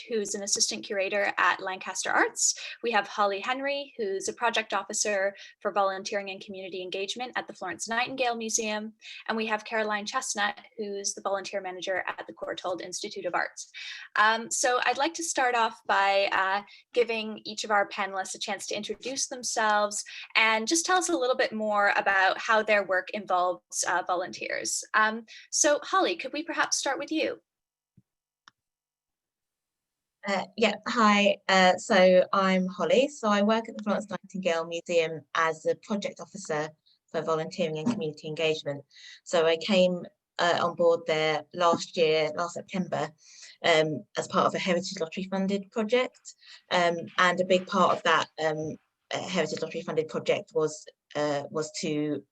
who's an assistant curator at Lancaster Arts. We have Holly Henry, who's a project officer for volunteering and community engagement at the Florence Nightingale Museum. And we have Caroline Chestnutt, who's the volunteer manager at the Courtauld Institute of Arts. So I'd like to start off by giving each of our panelists a chance to introduce themselves and just tell us a little bit more about how their work involves volunteers. So Holly, could we perhaps start with you? Hi. So I'm Holly. So I work at the Florence Nightingale Museum as a project officer for volunteering and community engagement. So I came on board there last September, as part of a Heritage Lottery funded project. And a big part of that Heritage Lottery funded project was to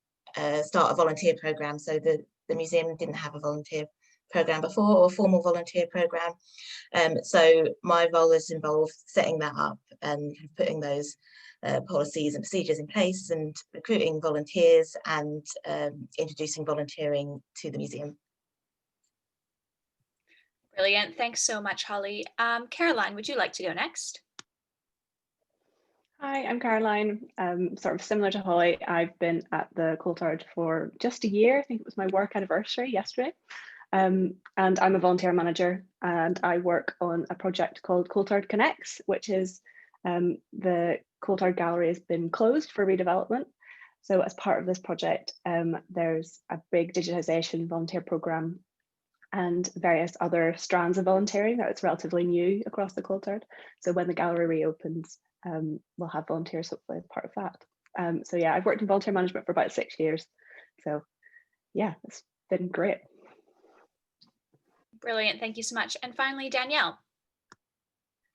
start a volunteer programme. So the museum didn't have a volunteer programme before, or a formal volunteer programme. So my role is involved setting that up and putting those policies and procedures in place and recruiting volunteers and introducing volunteering to the museum. Brilliant. Thanks so much, Holly. Caroline, would you like to go next? Hi, I'm Caroline. Sort of similar to Holly, I've been at the Courtauld for just a year. I think it was my work anniversary yesterday. And I'm a volunteer manager, and I work on a project called Courtauld Connects, which is the Courtauld Gallery has been closed for redevelopment. So as part of this project, there's a big digitisation volunteer programme and various other strands of volunteering that it's relatively new across the Courtauld. So when the gallery reopens, we'll have volunteers hopefully as part of that. So yeah, I've worked in volunteer management for about 6 years. So yeah, it's been great. Brilliant, thank you so much. And finally, Danielle.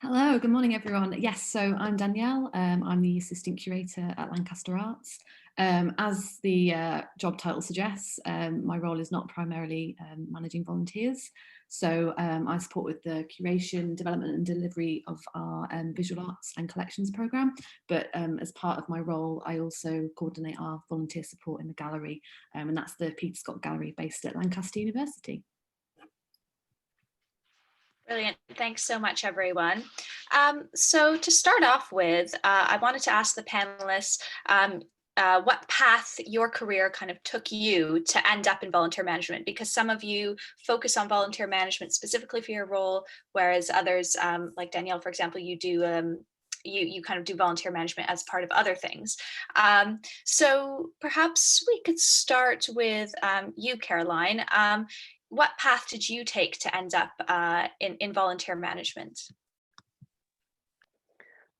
Hello, good morning everyone. Yes, so I'm Danielle. I'm the assistant curator at Lancaster Arts. As the job title suggests, my role is not primarily managing volunteers. So I support with the curation, development and delivery of our visual arts and collections programme. But as part of my role, I also coordinate our volunteer support in the gallery. And that's the Peter Scott Gallery based at Lancaster University. Brilliant. Thanks so much, everyone. So to start off with, I wanted to ask the panelists what path your career kind of took you to end up in volunteer management, because some of you focus on volunteer management specifically for your role, whereas others, like Danielle, for example, you do you kind of do volunteer management as part of other things. So perhaps we could start with you, Caroline. What path did you take to end up in volunteer management?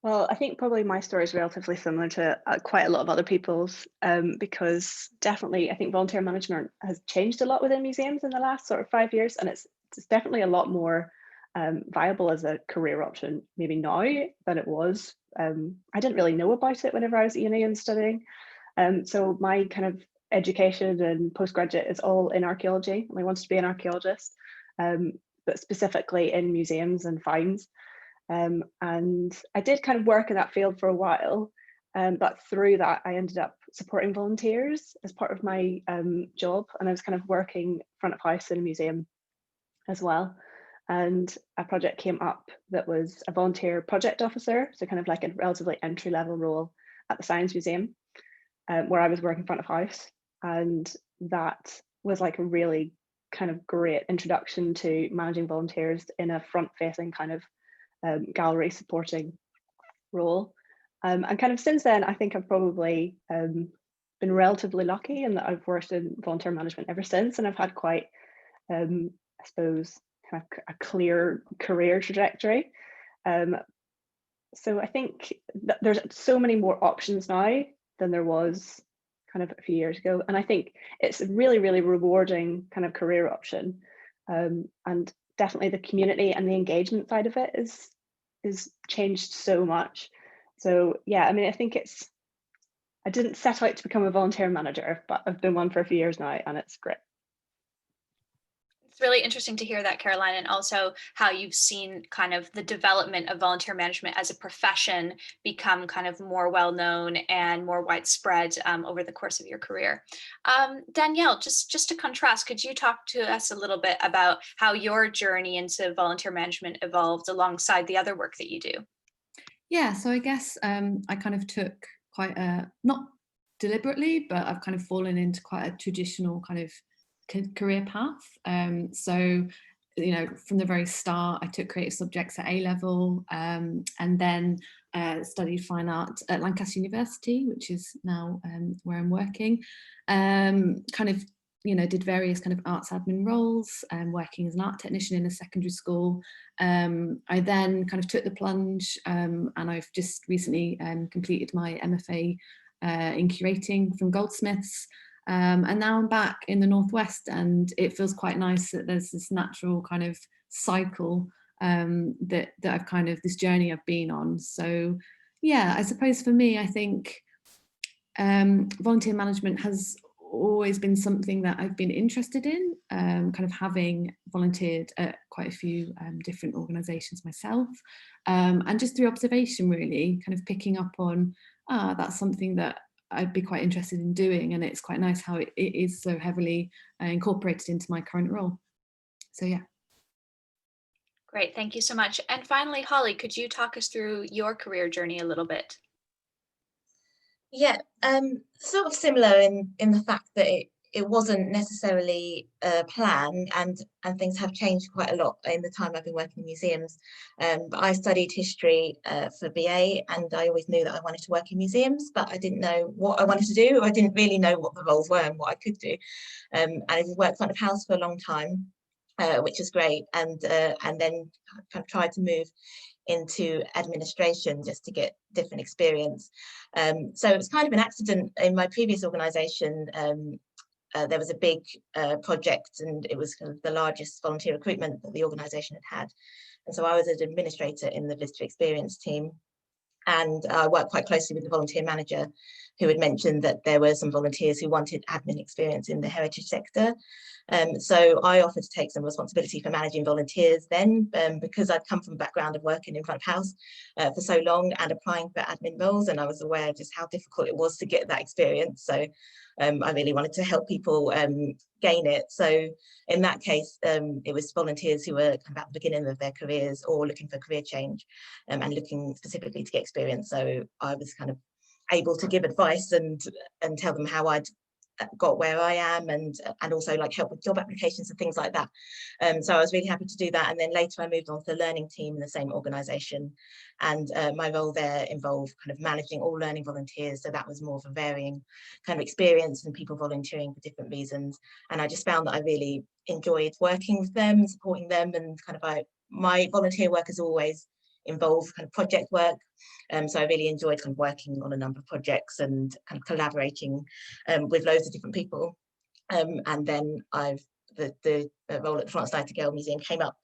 Well, I think probably my story is relatively similar to quite a lot of other people's, because definitely I think volunteer management has changed a lot within museums in the last sort of 5 years, and it's definitely a lot more viable as a career option maybe now than it was. I didn't really know about it whenever I was at uni and studying. So my kind of education and postgraduate is all in archaeology. I wanted to be an archaeologist, but specifically in museums and finds. And I did kind of work in that field for a while, but through that I ended up supporting volunteers as part of my job, and I was kind of working front of house in a museum as well. And a project came up that was a volunteer project officer, so kind of like a relatively entry-level role at the Science Museum, where I was working front of house. And that was like a really kind of great introduction to managing volunteers in a front-facing kind of gallery supporting role. And kind of since then, I think I've probably been relatively lucky in that I've worked in volunteer management ever since, and I've had quite, I suppose, kind of a clear career trajectory. So I think that there's so many more options now than there was kind of a few years ago, and I think it's a really, really rewarding kind of career option, and definitely the community and the engagement side of it is changed so much. So yeah, I mean, I think I didn't set out to become a volunteer manager, but I've been one for a few years now, and it's great. It's really interesting to hear that, Caroline, and also how you've seen kind of the development of volunteer management as a profession become kind of more well-known and more widespread over the course of your career. Danielle, just to contrast, could you talk to us a little bit about how your journey into volunteer management evolved alongside the other work that you do? Yeah, so I guess I kind of took quite a, not deliberately, but I've kind of fallen into quite a traditional kind of career path. So, you know, from the very start, I took creative subjects at A level, and then studied fine art at Lancaster University, which is now where I'm working. Kind of, you know, did various kind of arts admin roles, working as an art technician in a secondary school. I then kind of took the plunge, and I've just recently completed my MFA in curating from Goldsmiths. And now I'm back in the Northwest, and it feels quite nice that there's this natural kind of cycle that I've kind of, this journey I've been on. So yeah, I suppose for me, I think volunteer management has always been something that I've been interested in, kind of having volunteered at quite a few different organisations myself, and just through observation really, kind of picking up on, that's something that I'd be quite interested in doing, and it's quite nice how it is so heavily incorporated into my current role. So yeah. Great, thank you so much. And finally, Holly, could you talk us through your career journey a little bit? Yeah, sort of similar in the fact that it wasn't necessarily a plan, and things have changed quite a lot in the time I've been working in museums. But I studied history for BA, and I always knew that I wanted to work in museums, but I didn't know what I wanted to do. I didn't really know what the roles were and what I could do. And I worked front of house for a long time, which is great, and then kind of tried to move into administration just to get different experience. So it was kind of an accident. In my previous organisation, there was a big project, and it was kind of the largest volunteer recruitment that the organisation had. And so I was an administrator in the visitor experience team, and I worked quite closely with the volunteer manager, who had mentioned that there were some volunteers who wanted admin experience in the heritage sector. So I offered to take some responsibility for managing volunteers then, because I'd come from a background of working in front of house for so long and applying for admin roles, and I was aware of just how difficult it was to get that experience. So I really wanted to help people gain it. So in that case, it was volunteers who were kind of at the beginning of their careers or looking for career change, and looking specifically to get experience. So I was kind of able to give advice and tell them how I'd got where I am, and also like help with job applications and things like that. So I was really happy to do that. And then later I moved on to the learning team in the same organisation, and my role there involved kind of managing all learning volunteers. So that was more of a varying kind of experience and people volunteering for different reasons. And I just found that I really enjoyed working with them, supporting them, and kind of my volunteer work has always involved kind of project work. So I really enjoyed kind of working on a number of projects and kind of collaborating with loads of different people. And then the role at the Florence Nightingale Museum came up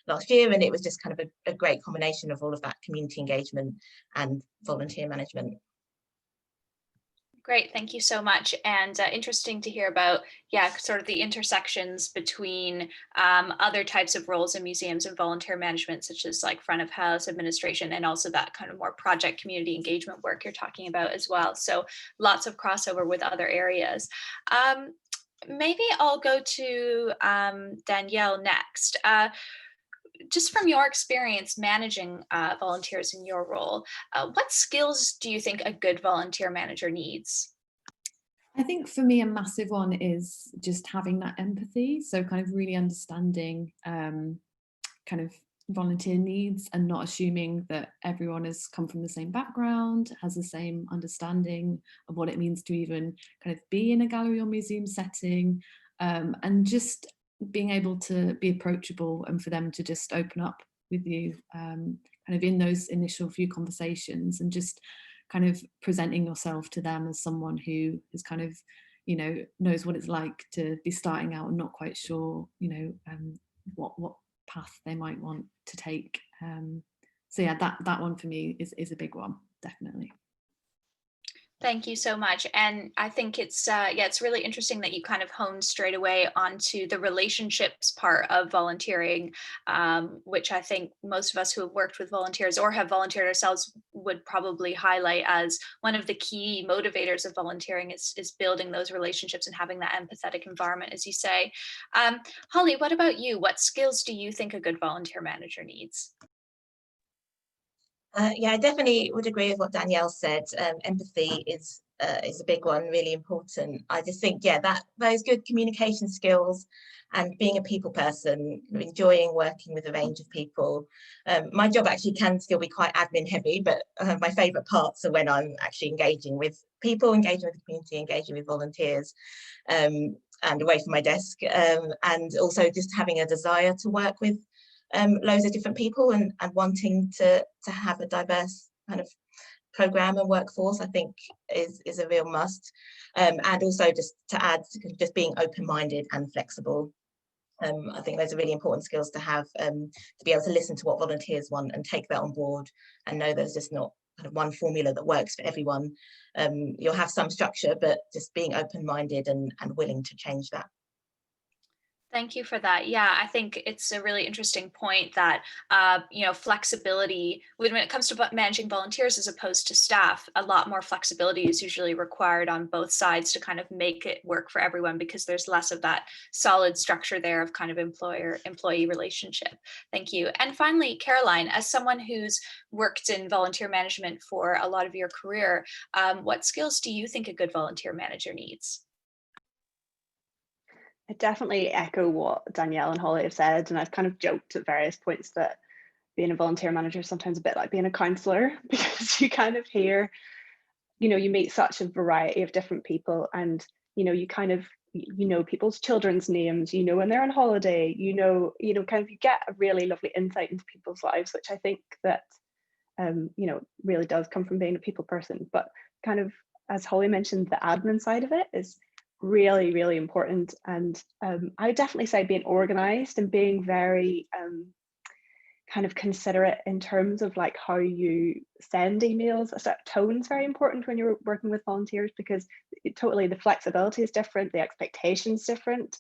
last year, and it was just kind of a great combination of all of that community engagement and volunteer management. Great, thank you so much. And interesting to hear about, yeah, sort of the intersections between other types of roles in museums and volunteer management, such as like front of house administration, and also that kind of more project community engagement work you're talking about as well. So lots of crossover with other areas. Maybe I'll go to Danielle next. Just from your experience managing volunteers in your role, what skills do you think a good volunteer manager needs? I think for me, a massive one is just having that empathy. So kind of really understanding kind of volunteer needs, and not assuming that everyone has come from the same background, has the same understanding of what it means to even kind of be in a gallery or museum setting, and just being able to be approachable, and for them to just open up with you kind of in those initial few conversations, and just kind of presenting yourself to them as someone who is kind of, you know, knows what it's like to be starting out and not quite sure, you know, what path they might want to take. So yeah, that one for me is a big one, definitely. Thank you so much. And I think it's yeah, it's really interesting that you kind of honed straight away onto the relationships part of volunteering, which I think most of us who have worked with volunteers or have volunteered ourselves would probably highlight as one of the key motivators of volunteering is building those relationships and having that empathetic environment, as you say. Holly, what about you? What skills do you think a good volunteer manager needs? Yeah, I definitely would agree with what Danielle said. Empathy is a big one, really important. I just think, yeah, that those good communication skills and being a people person, enjoying working with a range of people. My job actually can still be quite admin heavy, but my favourite parts are when I'm actually engaging with people, engaging with the community, engaging with volunteers, and away from my desk, and also just having a desire to work with loads of different people and wanting to have a diverse kind of program and workforce, I think is a real must. And also just to add, just being open-minded and flexible. I think those are really important skills to have, to be able to listen to what volunteers want and take that on board and know there's just not kind of one formula that works for everyone. You'll have some structure, but just being open-minded and willing to change that. Thank you for that. Yeah, I think it's a really interesting point that flexibility when it comes to managing volunteers as opposed to staff, a lot more flexibility is usually required on both sides to kind of make it work for everyone because there's less of that solid structure there of kind of employer-employee relationship. Thank you. And finally, Caroline, as someone who's worked in volunteer management for a lot of your career, what skills do you think a good volunteer manager needs? I definitely echo what Danielle and Holly have said, and I've kind of joked at various points that being a volunteer manager is sometimes a bit like being a counsellor because you kind of hear, you meet such a variety of different people, and you kind of people's children's names, when they're on holiday, kind of you get a really lovely insight into people's lives, which I think that really does come from being a people person. But kind of, as Holly mentioned, the admin side of it is really, really important. And I would definitely say being organized and being very kind of considerate in terms of like how you send emails. A set tone is very important when you're working with volunteers because totally the flexibility is different, the expectations different.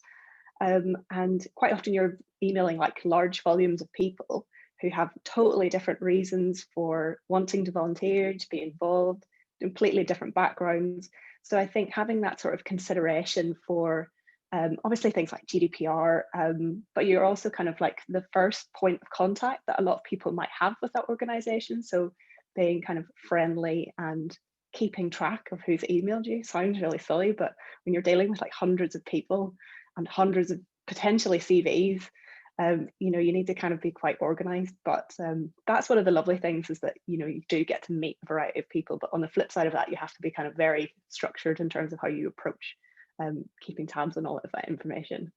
And quite often you're emailing like large volumes of people who have totally different reasons for wanting to volunteer, to be involved, completely different backgrounds. So I think having that sort of consideration for obviously things like GDPR, but you're also kind of like the first point of contact that a lot of people might have with that organization. So being kind of friendly and keeping track of who's emailed you sounds really silly, but when you're dealing with like hundreds of people and hundreds of potentially CVs, you need to kind of be quite organized. But that's one of the lovely things is that you do get to meet a variety of people, but on the flip side of that, you have to be kind of very structured in terms of how you approach keeping tabs on all of that information.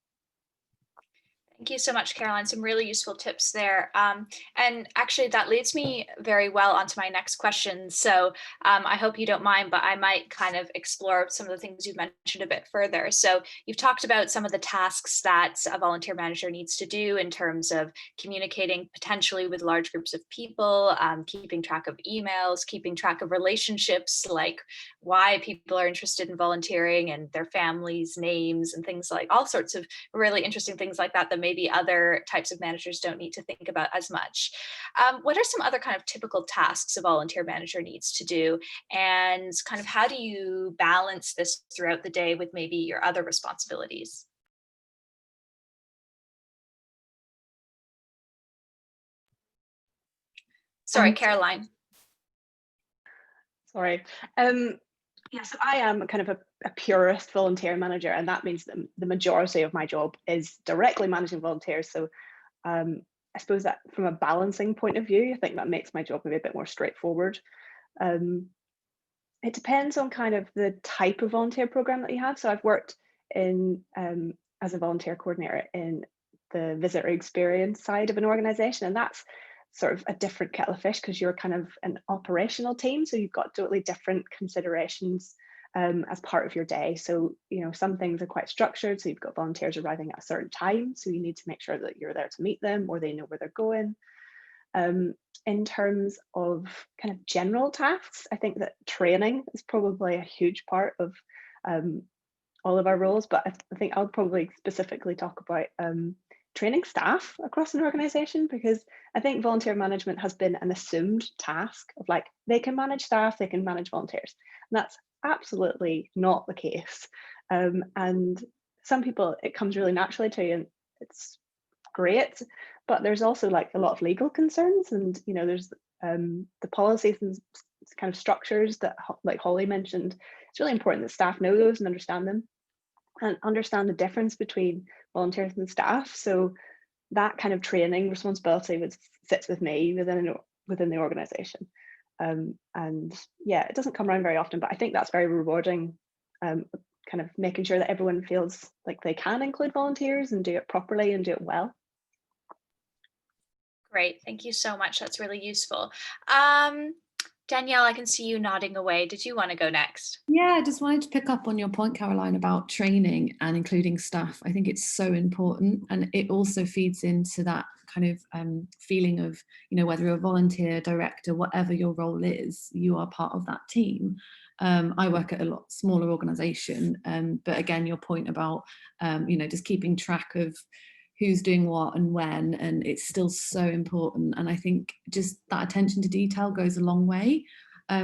Thank you so much, Caroline. Some really useful tips there. And actually, that leads me very well onto my next question. So I hope you don't mind, but I might kind of explore some of the things you've mentioned a bit further. So you've talked about some of the tasks that a volunteer manager needs to do in terms of communicating potentially with large groups of people, keeping track of emails, keeping track of relationships, like why people are interested in volunteering and their families' names and things like all sorts of really interesting things like that maybe other types of managers don't need to think about as much. What are some other kind of typical tasks a volunteer manager needs to do? And kind of how do you balance this throughout the day with maybe your other responsibilities? Sorry, Caroline. Sorry. Yes, I am kind of a purist volunteer manager, and that means that the majority of my job is directly managing volunteers. So I suppose that from a balancing point of view, I think that makes my job maybe a bit more straightforward. It depends on kind of the type of volunteer program that you have. So I've worked in as a volunteer coordinator in the visitor experience side of an organization, and that's sort of a different kettle of fish because you're kind of an operational team, so you've got totally different considerations as part of your day. So some things are quite structured, so you've got volunteers arriving at a certain time, so you need to make sure that you're there to meet them or they know where they're going. in terms of kind of general tasks, I think that training is probably a huge part of all of our roles, but I think I'll probably specifically talk about training staff across an organisation, because I think volunteer management has been an assumed task of like, they can manage staff, they can manage volunteers. And that's absolutely not the case. And some people, it comes really naturally to, and it's great, but there's also like a lot of legal concerns, and you know, there's the policies and kind of structures that, like Holly mentioned. It's really important that staff know those and understand them, and understand the difference between volunteers and staff. So that kind of training responsibility sits with me within the organisation. And yeah, it doesn't come around very often, but I think that's very rewarding. Kind of making sure that everyone feels like they can include volunteers and do it properly and do it well. Great, thank you so much. That's really useful. Danielle, I can see you nodding away. Did you want to go next? Yeah, I just wanted to pick up on your point, Caroline, about training and including staff. I think it's so important, and it also feeds into that kind of feeling of, you know, whether you're a volunteer, director, whatever your role is, you are part of that team. I work at a lot smaller organisation, but again, your point about, you know, just keeping track of who's doing what and when, and it's still so important. And I think just that attention to detail goes a long way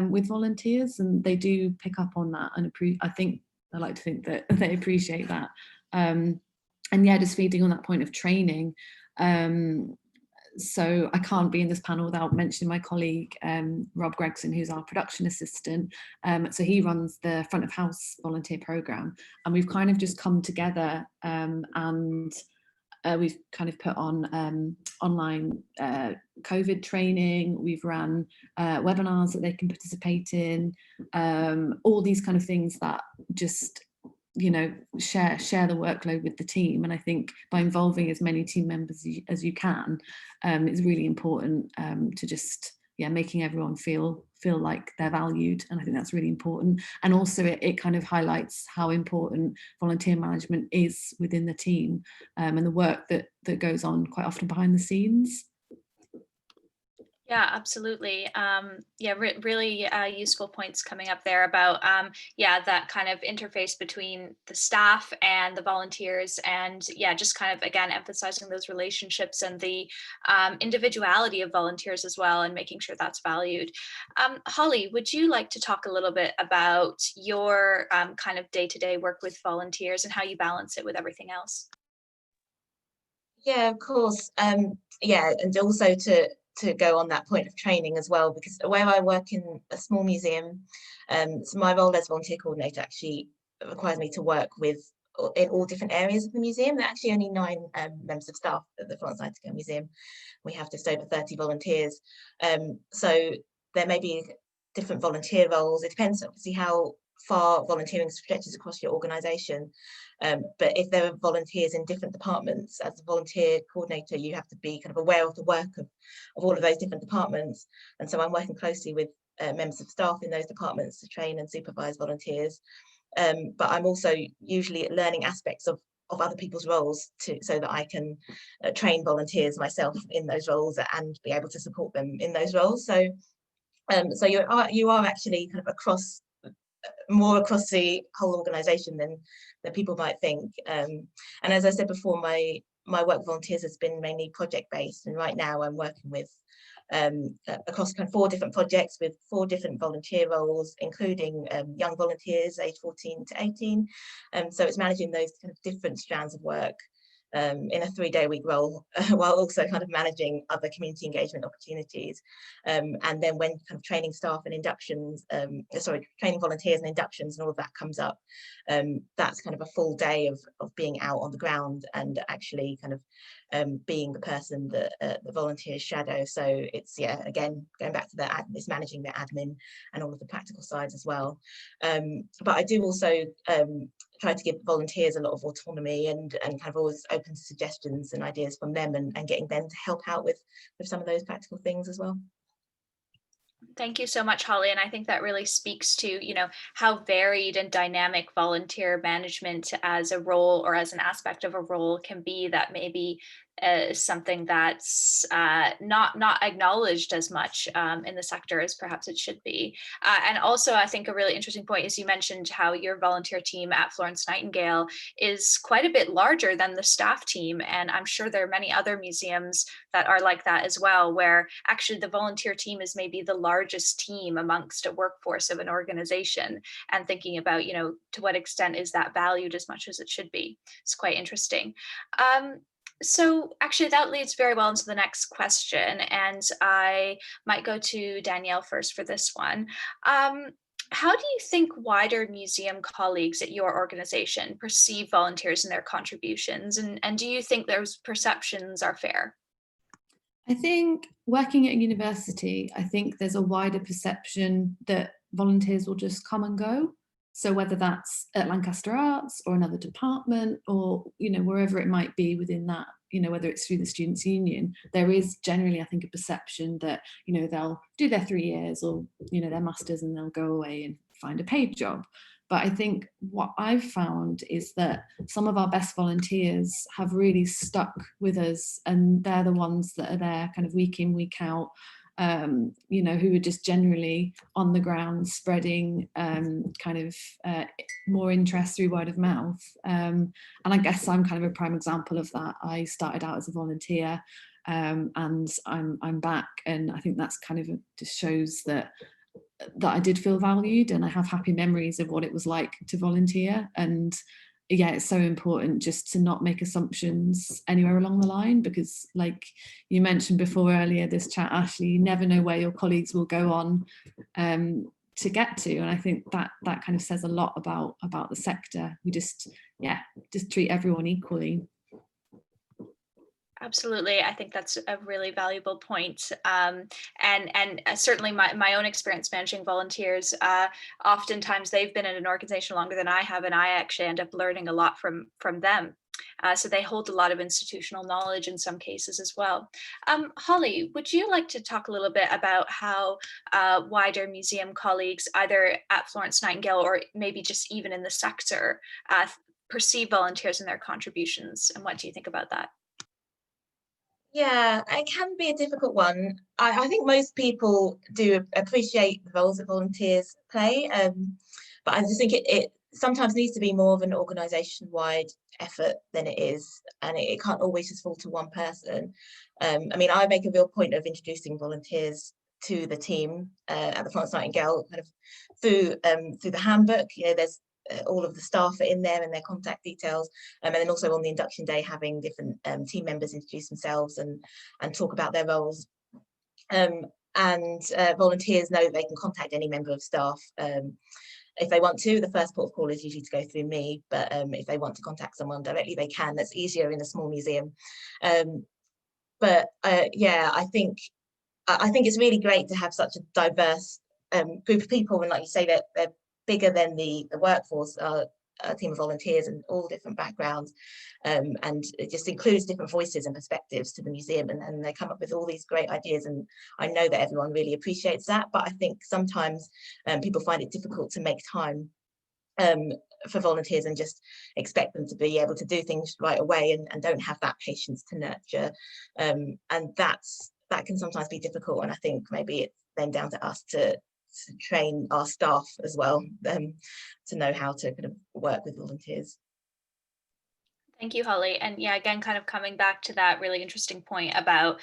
with volunteers, and they do pick up on that, and I like to think that they appreciate that. And yeah, just feeding on that point of training. So I can't be in this panel without mentioning my colleague, Rob Gregson, who's our production assistant. So he runs the front of house volunteer programme, and we've kind of just come together and we've kind of put on online COVID training. We've run webinars that they can participate in, all these kind of things that just, you know, share the workload with the team. And I think by involving as many team members as you can, it's really important to just, yeah, making everyone feel like they're valued. And I think that's really important. And also it kind of highlights how important volunteer management is within the team, and the work that goes on quite often behind the scenes. Yeah, absolutely. Yeah, really useful points coming up there about, yeah, that kind of interface between the staff and the volunteers, and yeah, just kind of, again, emphasizing those relationships and the individuality of volunteers as well, and making sure that's valued. Holly, would you like to talk a little bit about your kind of day-to-day work with volunteers and how you balance it with everything else? Yeah, of course. Yeah, and also to go on that point of training as well, because where I work in a small museum, so my role as volunteer coordinator actually requires me to work in all different areas of the museum. There are actually only 9 members of staff at the Florence Nightingale Museum. We have just over 30 volunteers. So there may be different volunteer roles. It depends obviously how far volunteering stretches across your organisation. But if there are volunteers in different departments, as a volunteer coordinator, you have to be kind of aware of the work of all of those different departments. And so I'm working closely with members of staff in those departments to train and supervise volunteers. But I'm also usually learning aspects of other people's roles so that I can train volunteers myself in those roles and be able to support them in those roles. So you are actually kind of more across the whole organisation than people might think. And as I said before, my work volunteers has been mainly project based, and right now I'm working with across kind of 4 different projects with 4 different volunteer roles, including young volunteers aged 14 to 18. So it's managing those kind of different strands of work in a 3-day-a-week role, while also kind of managing other community engagement opportunities. And then when kind of training staff and inductions, training volunteers and inductions and all of that comes up, that's kind of a full day of being out on the ground and actually kind of being the person that the volunteers shadow. So it's, yeah, again, going back to that, it's managing the admin and all of the practical sides as well. But I do also try to give volunteers a lot of autonomy and kind of always open to suggestions and ideas from them, and getting them to help out with some of those practical things as well. Thank you so much, Holly. And I think that really speaks to, you know, how varied and dynamic volunteer management as a role or as an aspect of a role can be, that maybe is something that's not acknowledged as much in the sector as perhaps it should be. And also, I think a really interesting point is you mentioned how your volunteer team at Florence Nightingale is quite a bit larger than the staff team. And I'm sure there are many other museums that are like that as well, where actually the volunteer team is maybe the largest team amongst a workforce of an organization, and thinking about, to what extent is that valued as much as it should be. It's quite interesting. So actually that leads very well into the next question, and I might go to Danielle first for this one. How do you think wider museum colleagues at your organization perceive volunteers and their contributions? And do you think those perceptions are fair? I think working at a university, I think there's a wider perception that volunteers will just come and go. So whether that's at Lancaster Arts or another department, or wherever it might be within that, whether it's through the Students' Union, there is generally, I think, a perception that they'll do their 3 years or their masters and they'll go away and find a paid job. But I think what I've found is that some of our best volunteers have really stuck with us, and they're the ones that are there kind of week in, week out, who are just generally on the ground spreading more interest through word of mouth. And I guess I'm kind of a prime example of that. I started out as a volunteer, and I'm back, and I think that's kind of just shows that I did feel valued, and I have happy memories of what it was like to volunteer. And yeah, it's so important just to not make assumptions anywhere along the line, because like you mentioned before earlier this chat, Ashley, you never know where your colleagues will go on to get to. And I think that kind of says a lot about the sector. We just treat everyone equally. Absolutely. I think that's a really valuable point. And certainly my own experience managing volunteers, oftentimes they've been in an organization longer than I have, and I actually end up learning a lot from them. So they hold a lot of institutional knowledge in some cases as well. Holly, would you like to talk a little bit about how wider museum colleagues, either at Florence Nightingale or maybe just even in the sector, perceive volunteers and their contributions? And what do you think about that? Yeah, it can be a difficult one. I think most people do appreciate the roles that volunteers play, but I just think it sometimes needs to be more of an organisation-wide effort than it is, and it can't always just fall to one person. I mean, I make a real point of introducing volunteers to the team at the Florence Nightingale kind of through the handbook. There's all of the staff are in there and their contact details, and then also on the induction day having different team members introduce themselves and talk about their roles, and volunteers know they can contact any member of staff if they want to. The first port of call is usually to go through me, but if they want to contact someone directly they can. That's easier in a small museum. But yeah, I think it's really great to have such a diverse group of people, and like you say, that they're bigger than the workforce, a team of volunteers and all different backgrounds, and it just includes different voices and perspectives to the museum, and they come up with all these great ideas, and I know that everyone really appreciates that. But I think sometimes people find it difficult to make time for volunteers and just expect them to be able to do things right away, and don't have that patience to nurture, and that can sometimes be difficult. And I think maybe it's then down to us to train our staff as well, to know how to kind of work with volunteers. Thank you, Holly. And yeah, again, kind of coming back to that really interesting point about,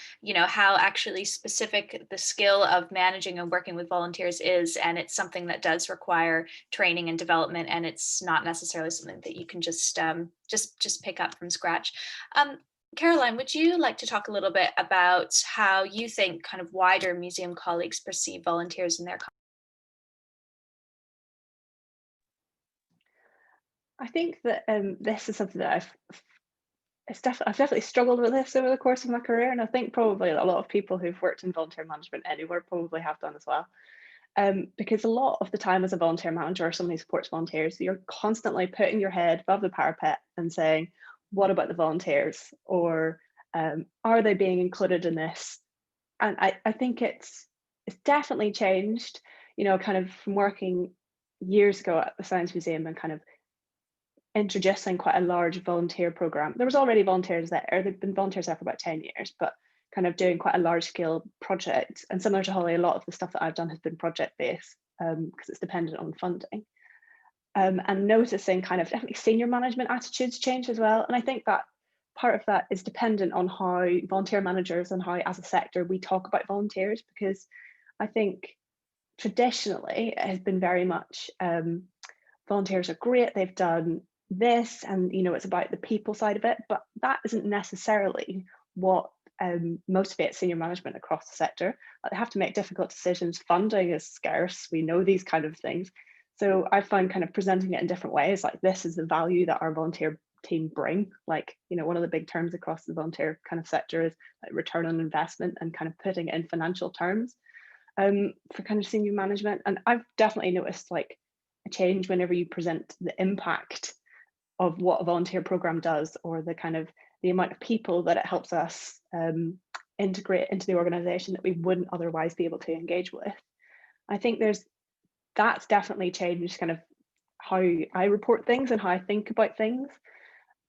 how actually specific the skill of managing and working with volunteers is. And it's something that does require training and development, and it's not necessarily something that you can just pick up from scratch. Caroline, would you like to talk a little bit about how you think kind of wider museum colleagues perceive volunteers and their? I think that this is something that I've definitely struggled with this over the course of my career, and I think probably a lot of people who've worked in volunteer management anywhere probably have done as well. Because a lot of the time as a volunteer manager or somebody who supports volunteers, you're constantly putting your head above the parapet and saying, what about the volunteers? Or are they being included in this? And I think it's definitely changed, kind of from working years ago at the Science Museum and kind of introducing quite a large volunteer program. There was already volunteers there. There'd been volunteers there for about 10 years, but kind of doing quite a large scale project. And similar to Holly, a lot of the stuff that I've done has been project based because it's dependent on funding. And noticing kind of definitely senior management attitudes change as well. And I think that part of that is dependent on how volunteer managers and how as a sector we talk about volunteers, because I think traditionally it has been very much volunteers are great, they've done this, and you know, it's about the people side of it, but that isn't necessarily what motivates senior management across the sector. They have to make difficult decisions. Funding is scarce, we know these kind of things. So I find kind of presenting it in different ways, like this is the value that our volunteer team bring. Like, you know, one of the big terms across the volunteer kind of sector is like return on investment, and kind of putting it in financial terms for kind of senior management. And I've definitely noticed like a change whenever you present the impact of what a volunteer program does, or the kind of the amount of people that it helps us integrate into the organization that we wouldn't otherwise be able to engage with. I think that's definitely changed kind of how I report things and how I think about things.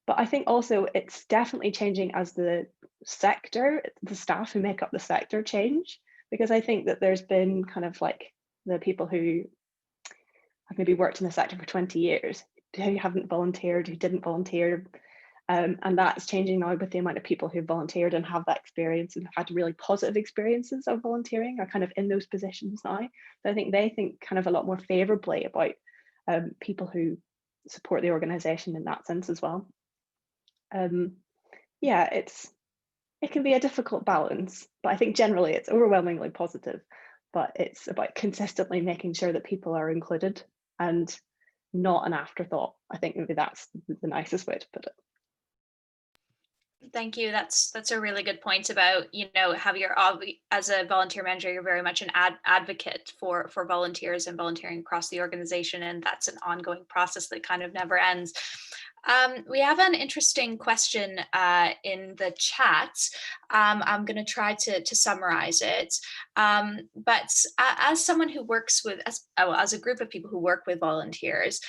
But I think also it's definitely changing as the sector, the staff who make up the sector change, because I think that there's been kind of like the people who have maybe worked in the sector for 20 years, who haven't volunteered, who didn't volunteer. And that's changing now with the amount of people who volunteered and have that experience and have had really positive experiences of volunteering, are kind of in those positions now. So I think they think kind of a lot more favourably about people who support the organisation in that sense as well. Yeah, it can be a difficult balance, but I think generally it's overwhelmingly positive. But it's about consistently making sure that people are included and not an afterthought. I think maybe that's the nicest way to put it. Thank you. That's a really good point about, you know, how you're as a volunteer manager, you're very much an advocate for volunteers and volunteering across the organization, and that's an ongoing process that kind of never ends. We have an interesting question in the chat. I'm going to try to summarize it. But as someone who works with, as a group of people who work with volunteers,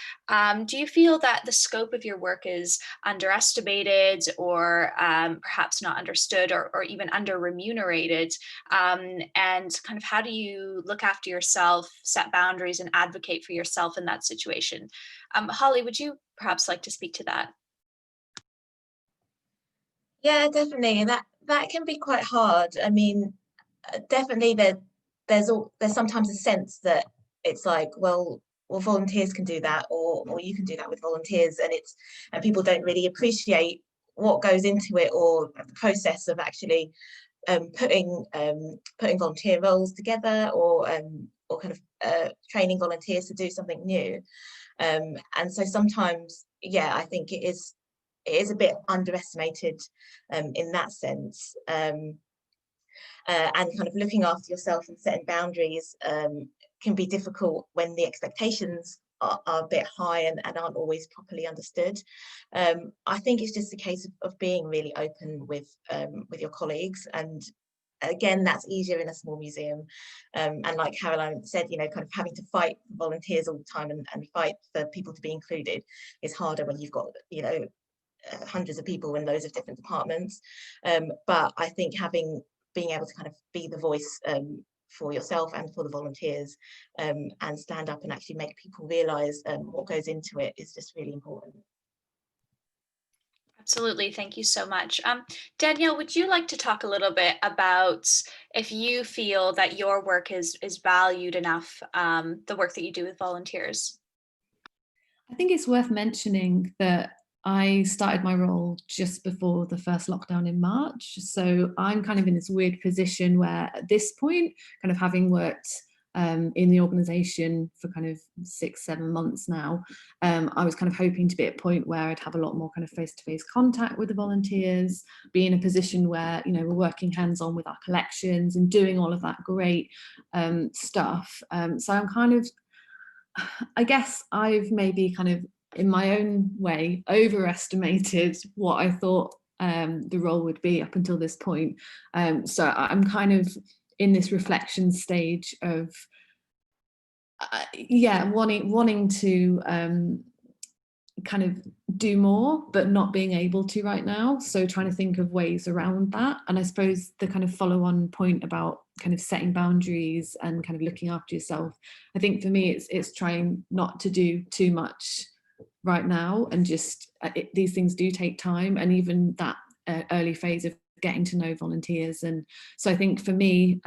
do you feel that the scope of your work is underestimated, or perhaps not understood, or even under remunerated? And kind of how do you look after yourself, set boundaries, and advocate for yourself in that situation? Holly, would you perhaps like to speak to that? Yeah, definitely. That can be quite hard. I mean, definitely there's sometimes a sense that it's like, well, volunteers can do that, or you can do that with volunteers, and people don't really appreciate what goes into it, or the process of actually putting volunteer roles together, or kind of training volunteers to do something new. And so sometimes, yeah, I think it is a bit underestimated in that sense. And kind of looking after yourself and setting boundaries can be difficult when the expectations are a bit high and aren't always properly understood. I think it's just a case of being really open with your colleagues, and again, that's easier in a small museum. And like Caroline said, you know, kind of having to fight volunteers all the time and fight for people to be included is harder when you've got, you know, hundreds of people in loads of different departments. But I think being able to kind of be the voice for yourself and for the volunteers, and stand up and actually make people realise what goes into it is just really important. Absolutely. Thank you so much. Danielle, would you like to talk a little bit about if you feel that your work is valued enough, the work that you do with volunteers? I think it's worth mentioning that I started my role just before the first lockdown in March. So I'm kind of in this weird position where at this point, kind of having worked in the organisation for kind of 6-7 months now, I was kind of hoping to be at a point where I'd have a lot more kind of face-to-face contact with the volunteers, be in a position where, you know, we're working hands-on with our collections and doing all of that great stuff. So I'm kind of, I guess I've maybe kind of in my own way overestimated what I thought the role would be up until this point. So I'm kind of in this reflection stage of wanting to kind of do more, but not being able to right now. So trying to think of ways around that. And I suppose the kind of follow-on point about kind of setting boundaries and kind of looking after yourself, I think for me it's trying not to do too much right now, and just these things do take time, and even that early phase of getting to know volunteers. And so I think for me,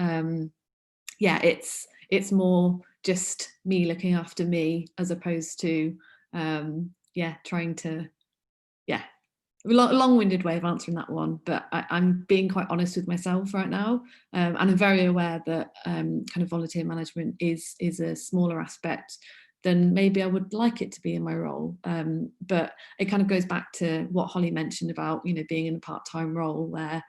yeah, it's more just me looking after me as opposed to yeah, trying to, yeah, long-winded way of answering that one, but I'm being quite honest with myself right now, and I'm very aware that kind of volunteer management is a smaller aspect than maybe I would like it to be in my role, but it kind of goes back to what Holly mentioned about, you know, being in a part-time role where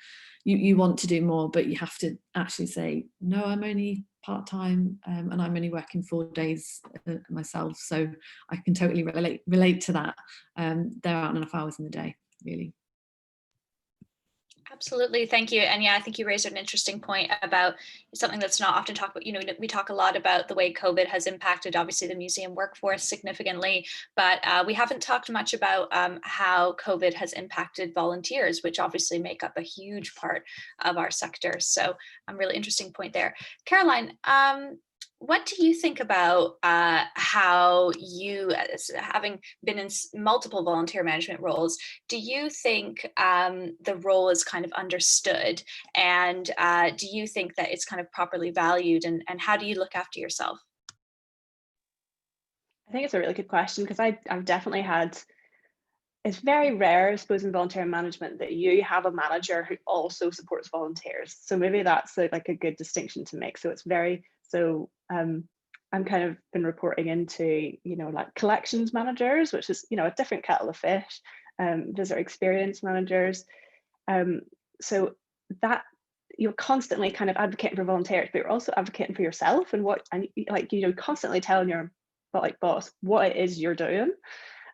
you want to do more, but you have to actually say, no, I'm only part-time, and I'm only working 4 days myself, so I can totally relate to that. There aren't enough hours in the day, really. Absolutely, thank you. And yeah, I think you raised an interesting point about something that's not often talked about. You know, we talk a lot about the way COVID has impacted, obviously, the museum workforce significantly, but we haven't talked much about how COVID has impacted volunteers, which obviously make up a huge part of our sector. So, really interesting point there. Caroline, what do you think about how you, having been in multiple volunteer management roles, do you think the role is kind of understood, and do you think that it's kind of properly valued, and how do you look after yourself? I think it's a really good question, because I've definitely had, it's very rare, I suppose, in volunteer management that you have a manager who also supports volunteers. So maybe that's like a good distinction to make. So it's very, so I'm kind of been reporting into, you know, like collections managers, which is, you know, a different kettle of fish, visitor experience managers. So that you're constantly kind of advocating for volunteers, but you're also advocating for yourself and what, and like, you know, constantly telling your boss what it is you're doing.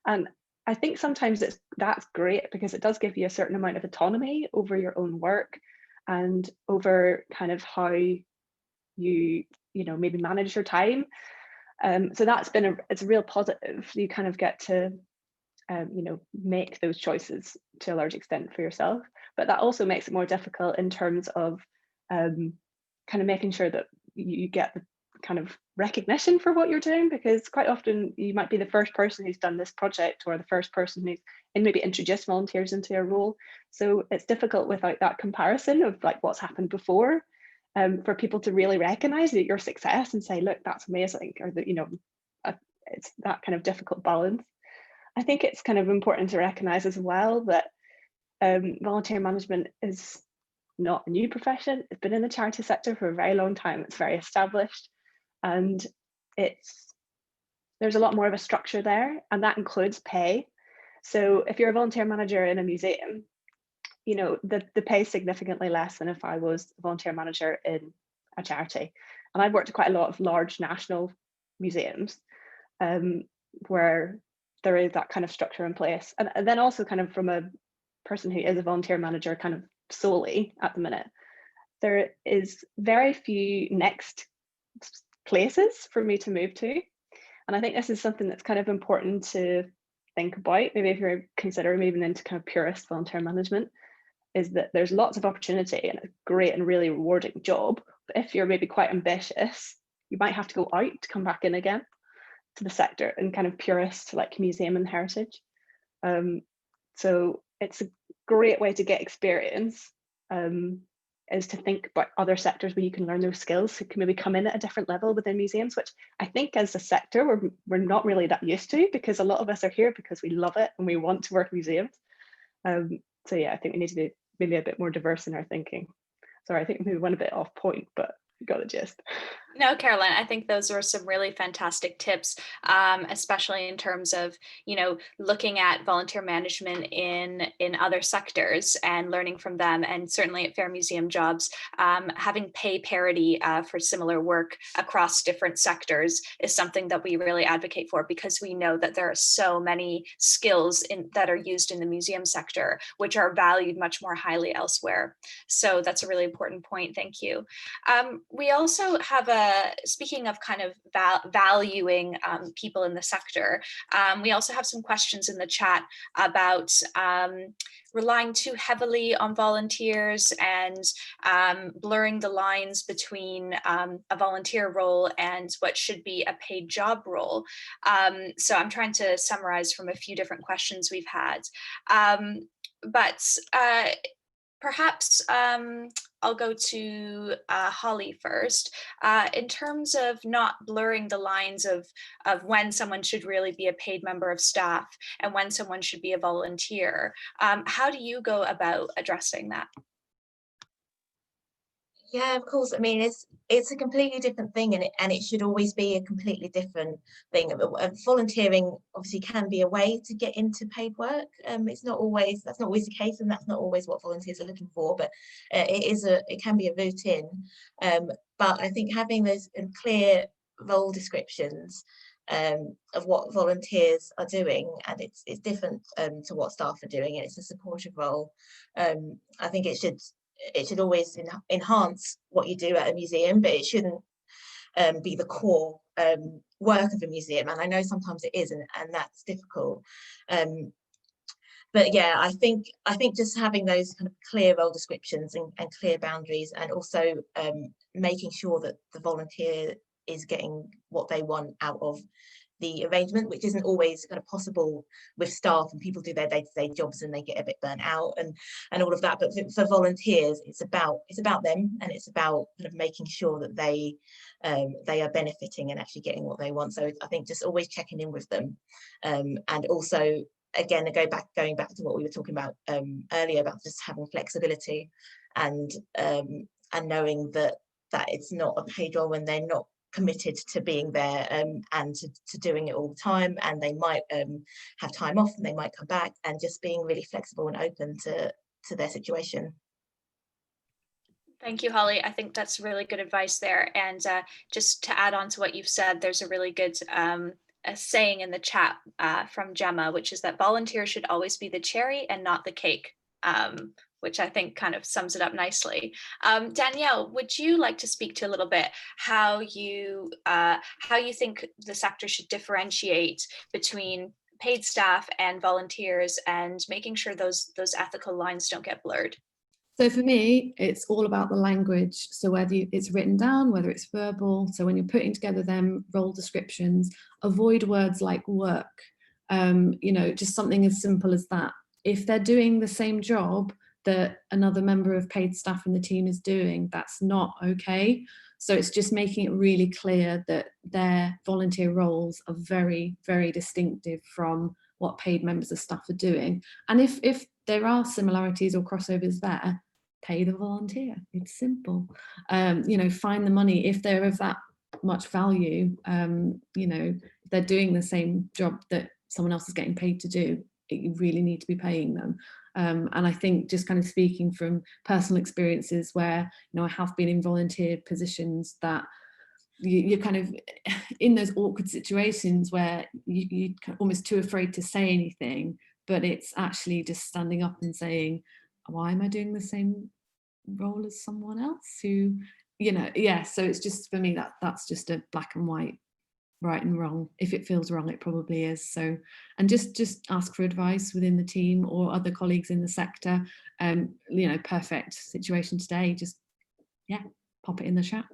And I think sometimes that's great, because it does give you a certain amount of autonomy over your own work and over kind of how you know, maybe manage your time. So that's been it's a real positive. You kind of get to you know, make those choices to a large extent for yourself, but that also makes it more difficult in terms of kind of making sure that you get the kind of recognition for what you're doing, because quite often you might be the first person who's done this project, or the first person who's maybe introduced volunteers into a role. So it's difficult without that comparison of like what's happened before, for people to really recognize that your success and say, look, that's amazing, or that, you know, it's that kind of difficult balance. I think it's kind of important to recognize as well that volunteer management is not a new profession. It's been in the charity sector for a very long time. It's very established, and there's a lot more of a structure there, and that includes pay. So if you're a volunteer manager in a museum, you know, the pay is significantly less than if I was a volunteer manager in a charity. And I've worked at quite a lot of large national museums, where there is that kind of structure in place. And then also kind of from a person who is a volunteer manager kind of solely at the minute, there is very few next places for me to move to. And I think this is something that's kind of important to think about, maybe if you're considering moving into kind of purist volunteer management, is that there's lots of opportunity and a great and really rewarding job. But if you're maybe quite ambitious, you might have to go out to come back in again to the sector and kind of purist like museum and heritage. So it's a great way to get experience, is to think about other sectors where you can learn those skills, who can maybe come in at a different level within museums, which I think as a sector we're not really that used to, because a lot of us are here because we love it and we want to work in museums. So yeah, I think we need to be maybe a bit more diverse in our thinking. Sorry, I think we went a bit off point, but you got the gist. No, Caroline, I think those were some really fantastic tips, especially in terms of, you know, looking at volunteer management in other sectors and learning from them. And certainly at Fair Museum Jobs, having pay parity for similar work across different sectors is something that we really advocate for, because we know that there are so many skills that are used in the museum sector, which are valued much more highly elsewhere. So that's a really important point. Thank you. We also have speaking of kind of valuing people in the sector, we also have some questions in the chat about relying too heavily on volunteers and blurring the lines between a volunteer role and what should be a paid job role. So I'm trying to summarize from a few different questions we've had. But perhaps I'll go to Holly first. In terms of not blurring the lines of when someone should really be a paid member of staff and when someone should be a volunteer, how do you go about addressing that? Yeah, of course. I mean, it's a completely different thing, and it should always be a completely different thing. Volunteering obviously can be a way to get into paid work. That's not always the case, and that's not always what volunteers are looking for. But it can be a route in. But I think having those clear role descriptions of what volunteers are doing, and it's different to what staff are doing, and it's a supportive role. I think it should always enhance what you do at a museum, but it shouldn't be the core work of a museum. And I know sometimes it is, and that's difficult. But yeah, I think just having those kind of clear role descriptions and clear boundaries, and also making sure that the volunteer is getting what they want out of the arrangement, which isn't always kind of possible with staff, and people do their day-to-day jobs and they get a bit burnt out and all of that. But for volunteers, it's about them, and it's about kind of making sure that they are benefiting and actually getting what they want. So I think just always checking in with them, and also again going back to what we were talking about earlier about just having flexibility and knowing that it's not a paid role when they're not committed to being there and to doing it all the time, and they might have time off and they might come back, and just being really flexible and open to their situation. Thank you, Holly. I think that's really good advice there. And just to add on to what you've said, there's a really good a saying in the chat from Gemma, which is that volunteers should always be the cherry and not the cake. Which I think kind of sums it up nicely. Danielle, would you like to speak to a little bit how you think the sector should differentiate between paid staff and volunteers, and making sure those ethical lines don't get blurred? So for me, it's all about the language. So whether it's written down, whether it's verbal. So when you're putting together them role descriptions, avoid words like work. Just something as simple as that. If they're doing the same job that another member of paid staff in the team is doing, that's not okay. So it's just making it really clear that their volunteer roles are very, very distinctive from what paid members of staff are doing. And if there are similarities or crossovers there, pay the volunteer. It's simple. Find the money if they're of that much value. If they're doing the same job that someone else is getting paid to do, you really need to be paying them. And I think just kind of speaking from personal experiences where, I have been in volunteer positions, that you're kind of in those awkward situations where you're almost too afraid to say anything, but it's actually just standing up and saying, why am I doing the same role as someone else who, so it's just, for me, that's just a black and white, right and wrong. If it feels wrong, it probably is. So, and just ask for advice within the team or other colleagues in the sector. Perfect situation today, just pop it in the chat.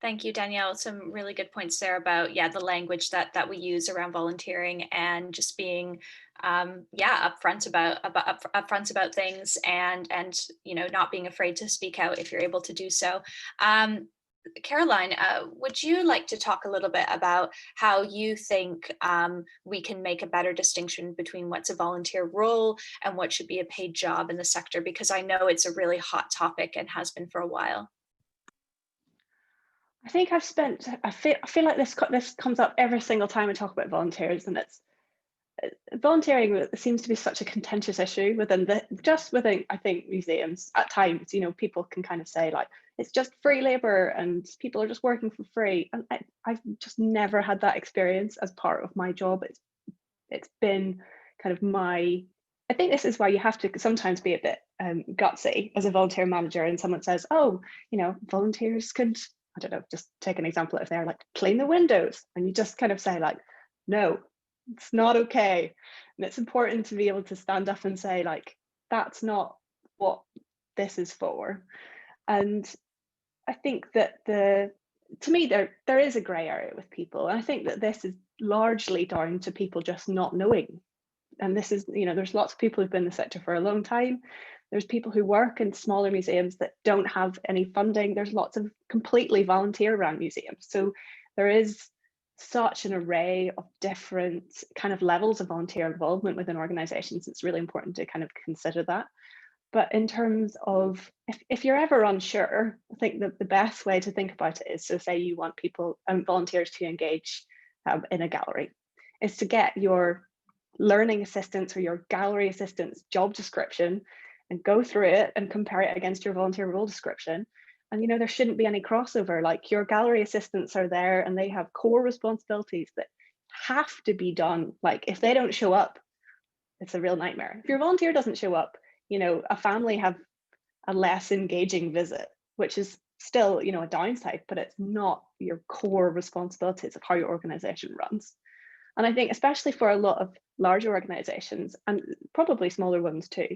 Thank you, Danielle. Some really good points there about the language that we use around volunteering, and just being upfront about things, and not being afraid to speak out if you're able to do so. Caroline, would you like to talk a little bit about how you think we can make a better distinction between what's a volunteer role and what should be a paid job in the sector? Because I know it's a really hot topic and has been for a while. I think I feel like this comes up every single time we talk about volunteers, and it's volunteering seems to be such a contentious issue within I think museums at times. People can kind of say like it's just free labor and people are just working for free, and I've just never had that experience as part of my job. It's been kind of I think this is why you have to sometimes be a bit gutsy as a volunteer manager, and someone says, oh, you know, volunteers could, I don't know, just take an example, if they're like clean the windows, and you just kind of say like, no, it's not okay. And it's important to be able to stand up and say like, that's not what this is for. And I think that to me, there is a grey area with people. And I think that this is largely down to people just not knowing. And this is, you know, there's lots of people who've been in the sector for a long time. There's people who work in smaller museums that don't have any funding. There's lots of completely volunteer run museums. So there is such an array of different kind of levels of volunteer involvement within organizations. It's really important to kind of consider that. But in terms of, if you're ever unsure, I think that the best way to think about it is, so say you want people and volunteers to engage in a gallery, is to get your learning assistants or your gallery assistants job description and go through it and compare it against your volunteer role description. And, you know, there shouldn't be any crossover. Like, your gallery assistants are there and they have core responsibilities that have to be done. Like, if they don't show up, it's a real nightmare. If your volunteer doesn't show up, you know, a family have a less engaging visit, which is still, you know, a downside, but it's not your core responsibilities of how your organization runs. And I think especially for a lot of larger organizations, and probably smaller ones too,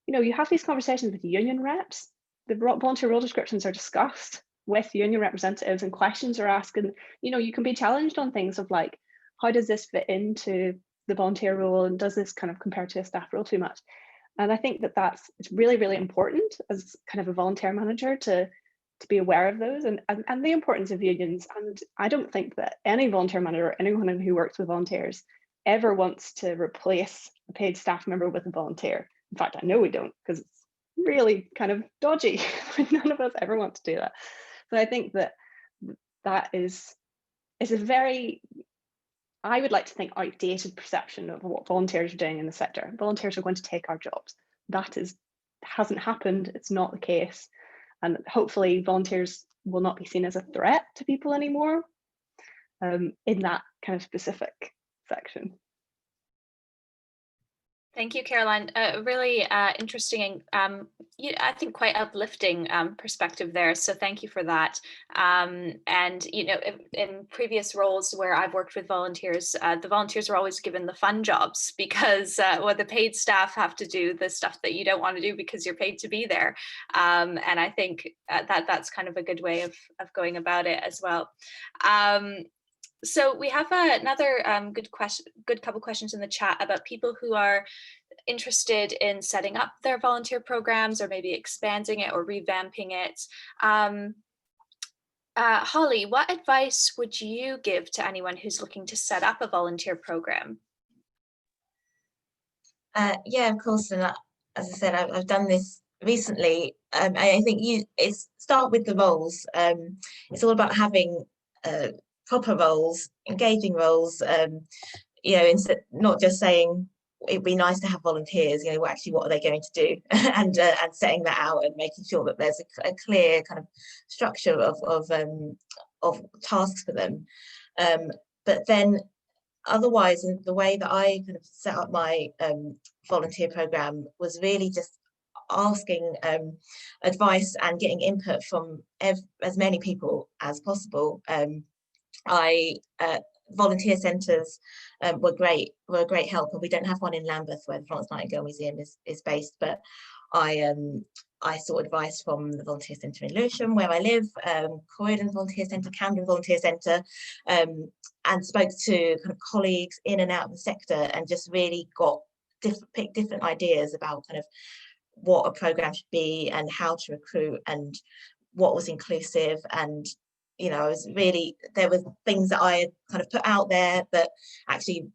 you know, you have these conversations with union reps. The volunteer role descriptions are discussed with union representatives, and questions are asked, and, you know, you can be challenged on things of like, how does this fit into the volunteer role, and does this kind of compare to a staff role too much? And I think that it's really, really important as kind of a volunteer manager to be aware of those, and the importance of unions. And I don't think that any volunteer manager or anyone who works with volunteers ever wants to replace a paid staff member with a volunteer. In fact, I know we don't, because it's really kind of dodgy. None of us ever want to do that. So I think that is a very, I would like to think, outdated perception of what volunteers are doing in the sector. Volunteers are going to take our jobs. That hasn't happened. It's not the case. And hopefully volunteers will not be seen as a threat to people anymore in that kind of specific section. Thank you, Caroline. Really interesting and I think quite uplifting perspective there. So thank you for that. And, you know, in previous roles where I've worked with volunteers, the volunteers are always given the fun jobs, because the paid staff have to do the stuff that you don't want to do because you're paid to be there. And I think that's kind of a good way of going about it as well. So we have another good couple questions in the chat about people who are interested in setting up their volunteer programs, or maybe expanding it or revamping it. Holly, what advice would you give to anyone who's looking to set up a volunteer program? Yeah, of course. And as I said, I've done this recently. I think it's start with the roles. It's all about having proper roles, engaging roles, you know, not just saying it'd be nice to have volunteers, you know, actually what are they going to do, and setting that out and making sure that there's a clear kind of structure of tasks for them. But then otherwise, the way that I kind of set up my volunteer program was really just asking advice and getting input from as many people as possible. Volunteer centres were a great help, and we don't have one in Lambeth where the Florence Nightingale Museum is based, but I sought advice from the volunteer centre in Lewisham where I live, Courtauld Volunteer Centre, Camden Volunteer Centre, and spoke to kind of colleagues in and out of the sector, and just really picked different ideas about kind of what a programme should be and how to recruit and what was inclusive. And you know, there were things that I had kind of put out there that actually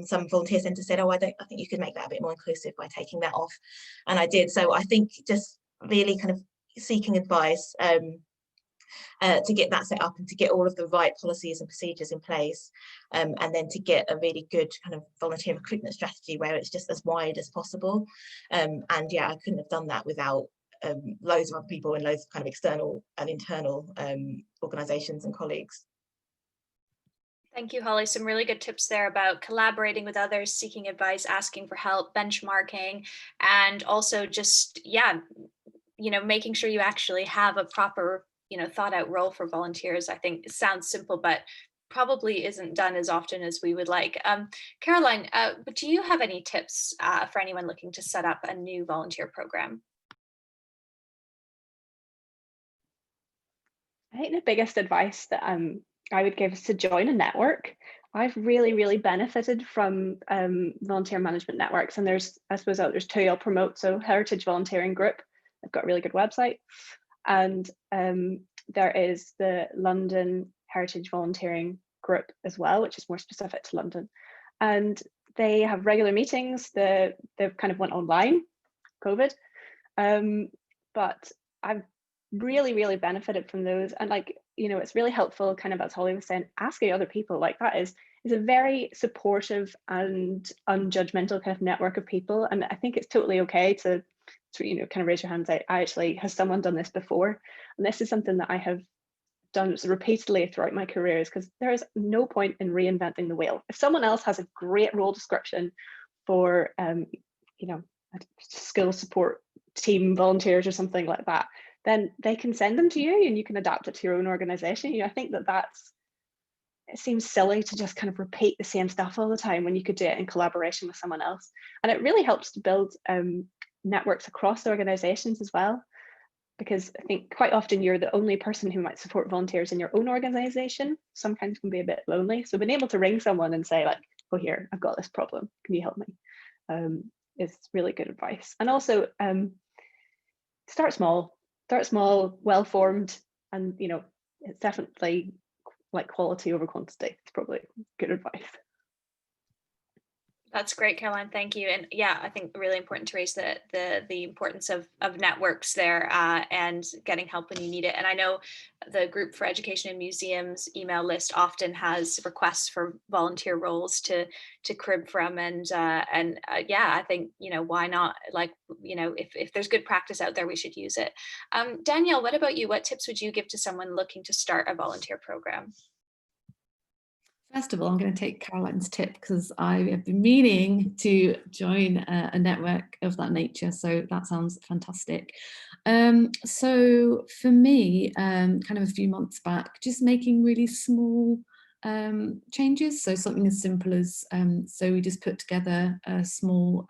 some volunteer centres said, oh, I think you could make that a bit more inclusive by taking that off. And I did. So I think just really kind of seeking advice to get that set up and to get all of the right policies and procedures in place, and then to get a really good kind of volunteer recruitment strategy where it's just as wide as possible. And yeah, I couldn't have done that without loads of other people and loads of kind of external and internal organisations and colleagues. Thank you, Holly. Some really good tips there about collaborating with others, seeking advice, asking for help, benchmarking, and also just, yeah, making sure you actually have a proper, thought out role for volunteers. I think it sounds simple, but probably isn't done as often as we would like. Caroline, but do you have any tips for anyone looking to set up a new volunteer program? I think the biggest advice that I would give is to join a network. I've really benefited from volunteer management networks, and there's two I'll promote. So Heritage Volunteering Group, they've got a really good website, and there is the London Heritage Volunteering Group as well, which is more specific to London, and they have regular meetings. They've kind of went online, COVID, but I've really benefited from those, and it's really helpful, kind of as Holly was saying, asking other people. Like, that is a very supportive and unjudgmental kind of network of people, and I think it's totally okay to kind of raise your hands. I actually, has someone done this before? And this is something that I have done repeatedly throughout my careers, because there is no point in reinventing the wheel. If someone else has a great role description for skill support team volunteers or something like that, then they can send them to you and you can adapt it to your own organization. I think it seems silly to just kind of repeat the same stuff all the time when you could do it in collaboration with someone else. And it really helps to build networks across organizations as well, because I think quite often you're the only person who might support volunteers in your own organization. Sometimes can be a bit lonely. So being able to ring someone and say, like, oh, here, I've got this problem, can you help me? Is really good advice. And also start small, well formed, and it's definitely like quality over quantity. It's probably good advice. That's great, Caroline. Thank you. And yeah, I think really important to raise the importance of networks there and getting help when you need it. And I know the Group for Education in Museums email list often has requests for volunteer roles to crib from. And yeah, I think, why not? Like, if there's good practice out there, we should use it. Danielle, what about you? What tips would you give to someone looking to start a volunteer program? First of all, I'm going to take Caroline's tip, because I have been meaning to join a network of that nature. So that sounds fantastic. So for me, kind of a few months back, just making really small changes. So something as simple as, so we just put together a small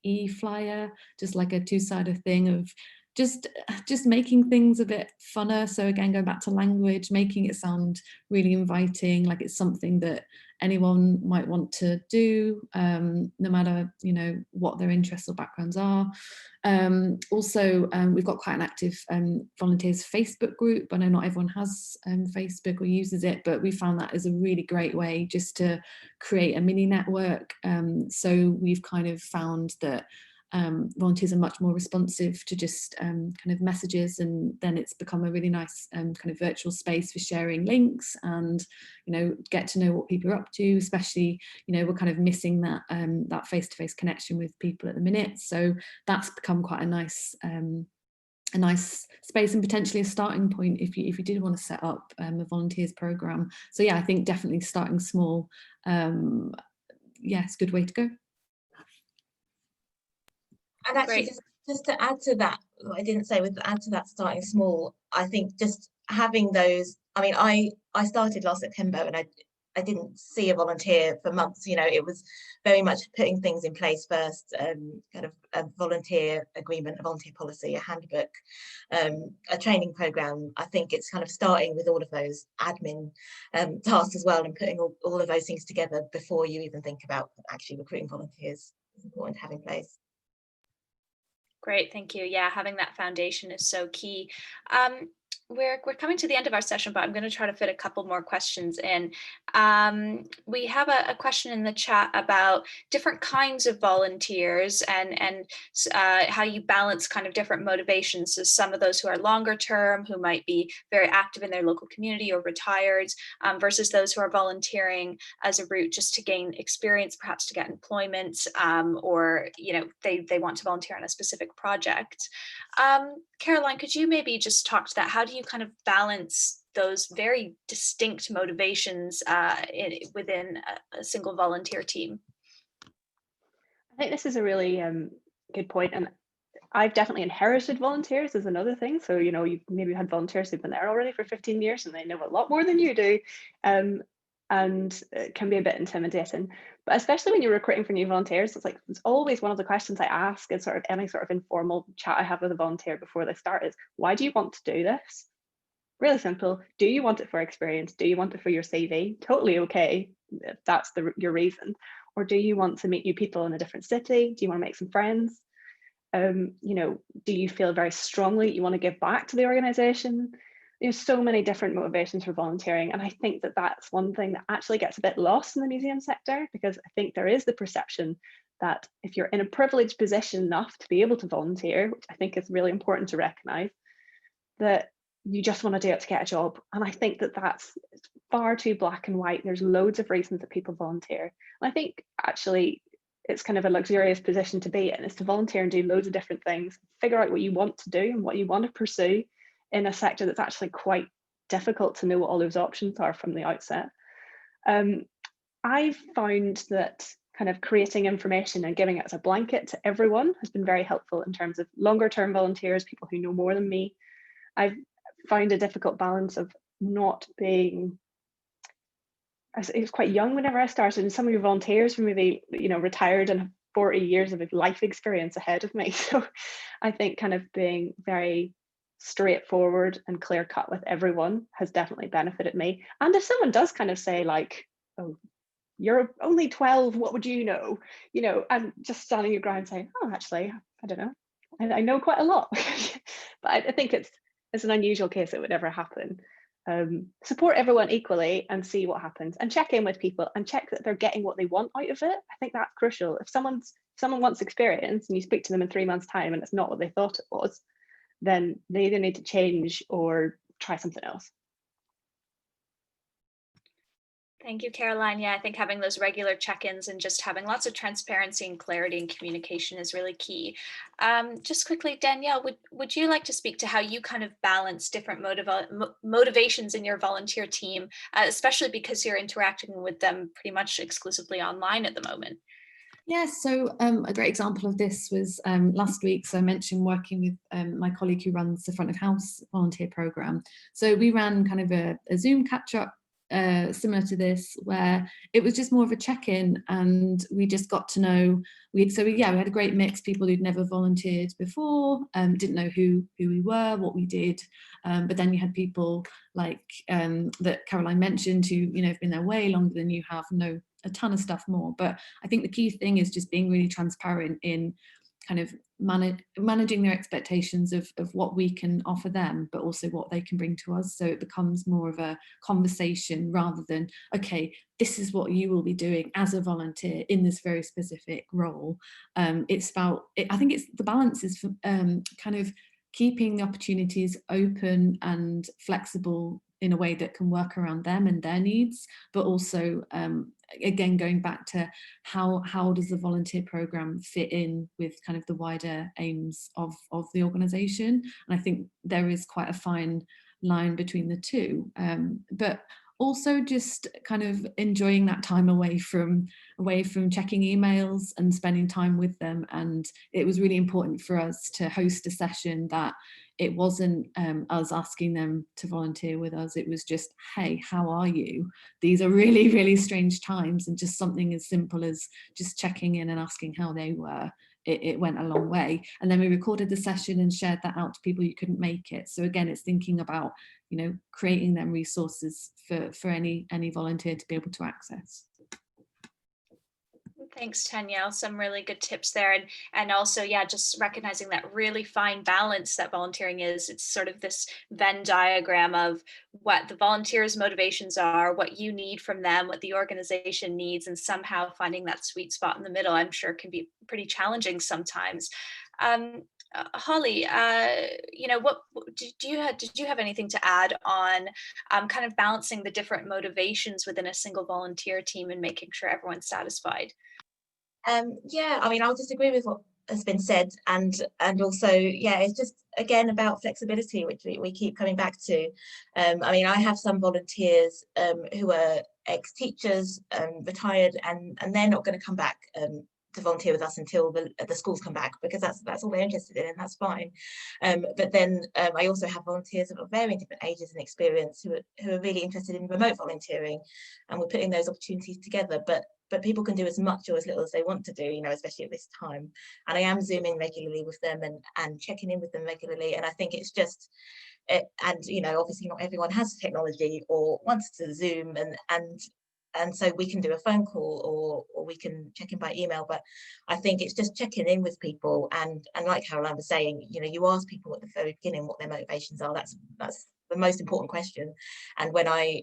e-flyer, just like a two-sided thing of just making things a bit funner. So again, going back to language, making it sound really inviting, like it's something that anyone might want to do, no matter what their interests or backgrounds are. Also, we've got quite an active volunteers Facebook group. I know not everyone has Facebook or uses it, but we found that is a really great way just to create a mini network. So we've kind of found that volunteers are much more responsive to just kind of messages, and then it's become a really nice kind of virtual space for sharing links and get to know what people are up to, especially we're kind of missing that that face-to-face connection with people at the minute. So that's become quite a nice space, and potentially a starting point if you did want to set up a volunteers program. So yeah, I think definitely starting small, yeah, it's a good way to go. And actually, just to add to that, what I didn't say, add to that starting small, I think just having those, I mean, I started last September and I didn't see a volunteer for months. It was very much putting things in place first, kind of a volunteer agreement, a volunteer policy, a handbook, a training program. I think it's kind of starting with all of those admin tasks as well, and putting all of those things together before you even think about actually recruiting volunteers is important to have in place. Great, thank you. Yeah, having that foundation is so key. We're coming to the end of our session, but I'm going to try to fit a couple more questions in. We have a question in the chat about different kinds of volunteers and how you balance kind of different motivations. So some of those who are longer term, who might be very active in their local community or retired, versus those who are volunteering as a route just to gain experience, perhaps to get employment, or they want to volunteer on a specific project. Caroline, could you maybe just talk to that? How do you kind of balance those very distinct motivations within a single volunteer team? I think this is a really good point, and I've definitely inherited volunteers is another thing. So, you know, you've maybe had volunteers who've been there already for 15 years and they know a lot more than you do. And it can be a bit intimidating. But especially when you're recruiting for new volunteers, it's always one of the questions I ask in sort of any sort of informal chat I have with a volunteer before they start is, why do you want to do this? Really simple. Do you want it for experience? Do you want it for your CV? Totally okay if that's your reason. Or do you want to meet new people in a different city? Do you want to make some friends? You know, do you feel very strongly you want to give back to the organization? There's so many different motivations for volunteering, and I think that that's one thing that actually gets a bit lost in the museum sector, because I think there is the perception that if you're in a privileged position enough to be able to volunteer, which I think is really important to recognize, that you just want to do it to get a job. And I think that that's far too black and white. There's loads of reasons that people volunteer. And I think actually it's kind of a luxurious position to be in, is to volunteer and do loads of different things, figure out what you want to do and what you want to pursue in a sector that's actually quite difficult to know what all those options are from the outset. I've found that kind of creating information and giving it as a blanket to everyone has been very helpful in terms of longer term volunteers, people who know more than me. I've found a difficult balance of not being, it was quite young whenever I started, and some of your volunteers were maybe, you know, retired and have 40 years of life experience ahead of me. So I think kind of being very straightforward and clear cut with everyone has definitely benefited me. And if someone does kind of say like, oh, you're only 12, what would you know? You know, and just standing your ground saying, oh, actually, I don't know. I know quite a lot. But I think it's an unusual case it would ever happen. Support everyone equally and see what happens, and check in with people and check that they're getting what they want out of it. I think that's crucial. If someone wants experience and you speak to them in 3 months' time and it's not what they thought it was, then they either need to change or try something else. Thank you, Caroline. Yeah, I think having those regular check-ins and just having lots of transparency and clarity and communication is really key. Just quickly, Danielle, would you like to speak to how you kind of balance different motivations in your volunteer team, especially because you're interacting with them pretty much exclusively online at the moment? Yeah, so a great example of this was last week. So I mentioned working with my colleague who runs the front of house volunteer program. So we ran kind of a Zoom catch up similar to this, where it was just more of a check-in, and we just got to know. We had a great mix, people who'd never volunteered before, didn't know who we were, what we did, but then you had people like that Caroline mentioned who, you know, have been there way longer than you have, know a ton of stuff more. But I think the key thing is just being really transparent in kind of managing their expectations of what we can offer them, but also what they can bring to us. So it becomes more of a conversation rather than, okay, this is what you will be doing as a volunteer in this very specific role. It's about, I think it's the balance is kind of keeping the opportunities open and flexible in a way that can work around them and their needs, but also again going back to how does the volunteer program fit in with kind of the wider aims of the organization. And I think there is quite a fine line between the two, but also just kind of enjoying that time away from checking emails and spending time with them. And it was really important for us to host a session that it wasn't us asking them to volunteer with us. It was just, hey, how are you? These are really, really strange times, and just something as simple as just checking in and asking how they were. It went a long way. And then we recorded the session and shared that out to people who couldn't make it. So again, it's thinking about, you know, creating them resources for any volunteer to be able to access. Thanks, Danielle. Some really good tips there. And also, yeah, just recognizing that really fine balance that volunteering is. It's sort of this Venn diagram of what the volunteers' motivations are, what you need from them, what the organization needs, and somehow finding that sweet spot in the middle, I'm sure can be pretty challenging sometimes. Holly, you know, what did you have anything to add on kind of balancing the different motivations within a single volunteer team and making sure everyone's satisfied? Yeah, I mean, I'll disagree with what has been said, and also, yeah, it's just again about flexibility, which we keep coming back to. I mean, I have some volunteers who are ex-teachers, retired, and they're not going to come back to volunteer with us until the schools come back, because that's all they're interested in, and that's fine. But then I also have volunteers of varying different ages and experience who are really interested in remote volunteering, and we're putting those opportunities together. But people can do as much or as little as they want to do, you know, especially at this time. And I am Zooming regularly with them and checking in with them regularly. And I think it's just, and you know, obviously not everyone has technology or wants to Zoom, and so we can do a phone call or we can check in by email. But I think it's just checking in with people, and like Caroline was saying, you know, you ask people at the very beginning what their motivations are. That's the most important question. And when I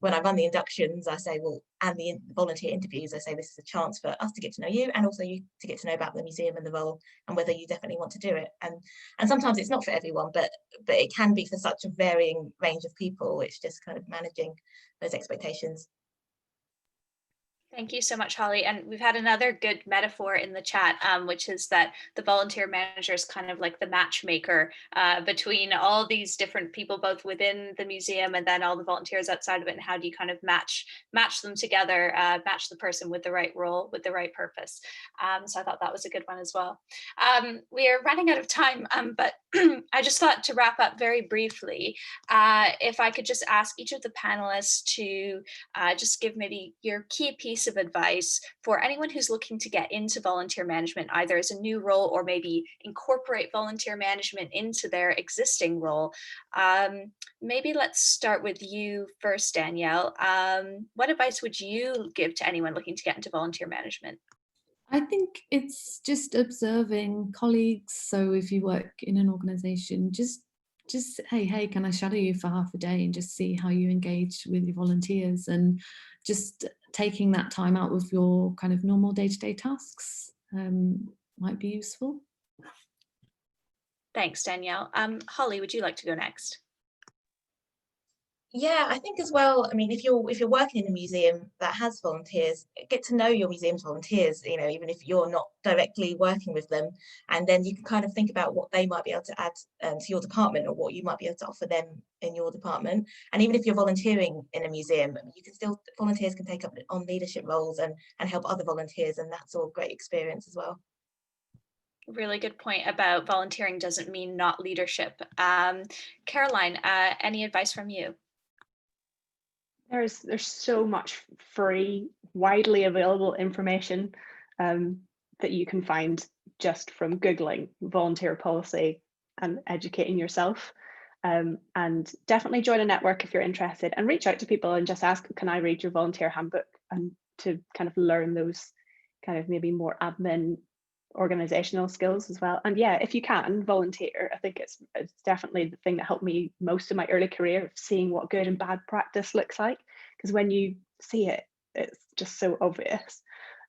run the inductions, I say, well, and the volunteer interviews, I say this is a chance for us to get to know you, and also you to get to know about the museum and the role, and whether you definitely want to do it. And sometimes it's not for everyone, but it can be for such a varying range of people. It's just kind of managing those expectations. Thank you so much, Holly. And we've had another good metaphor in the chat, which is that the volunteer manager is kind of like the matchmaker between all these different people, both within the museum and then all the volunteers outside of it. And how do you kind of match them together, match the person with the right role, with the right purpose. So I thought that was a good one as well. We are running out of time, but I just thought to wrap up very briefly, if I could just ask each of the panelists to just give maybe your key piece of advice for anyone who's looking to get into volunteer management, either as a new role or maybe incorporate volunteer management into their existing role. Maybe let's start with you first, Danielle. What advice would you give to anyone looking to get into volunteer management? I think it's just observing colleagues. So if you work in an organization, just hey, can I shadow you for half a day and just see how you engage with your volunteers, and just taking that time out of your kind of normal day-to-day tasks might be useful. Thanks, Danielle. Holly, would you like to go next? Yeah, I think as well, I mean, if you're working in a museum that has volunteers, get to know your museum's volunteers, you know, even if you're not directly working with them, and then you can kind of think about what they might be able to add to your department, or what you might be able to offer them in your department. And even if you're volunteering in a museum, you can still, volunteers can take up on leadership roles and help other volunteers, and that's all great experience as well. Really good point about volunteering doesn't mean not leadership. Caroline, any advice from you? There's so much free, widely available information that you can find just from Googling volunteer policy and educating yourself. And definitely join a network if you're interested, and reach out to people and just ask, can I read your volunteer handbook? And to kind of learn those kind of maybe more admin organizational skills as well. And yeah, if you can volunteer, I think it's definitely the thing that helped me most in my early career, of seeing what good and bad practice looks like, because when you see it, it's just so obvious.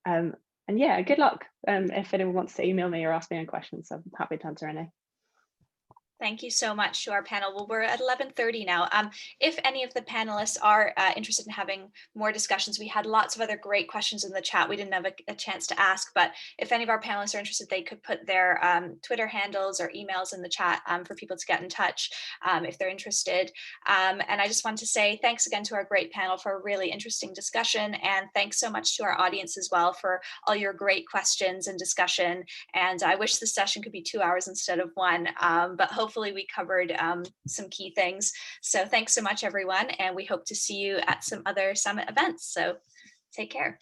And yeah, good luck. If anyone wants to email me or ask me any questions, I'm happy to answer any. Thank you so much to our panel. Well, we're at 11:30 now. If any of the panelists are interested in having more discussions, we had lots of other great questions in the chat we didn't have a chance to ask, but if any of our panelists are interested, they could put their Twitter handles or emails in the chat for people to get in touch if they're interested. And I just want to say thanks again to our great panel for a really interesting discussion, and thanks so much to our audience as well for all your great questions and discussion. And I wish this session could be 2 hours instead of 1, but hopefully we covered some key things. So thanks so much, everyone. And we hope to see you at some other summit events. So take care.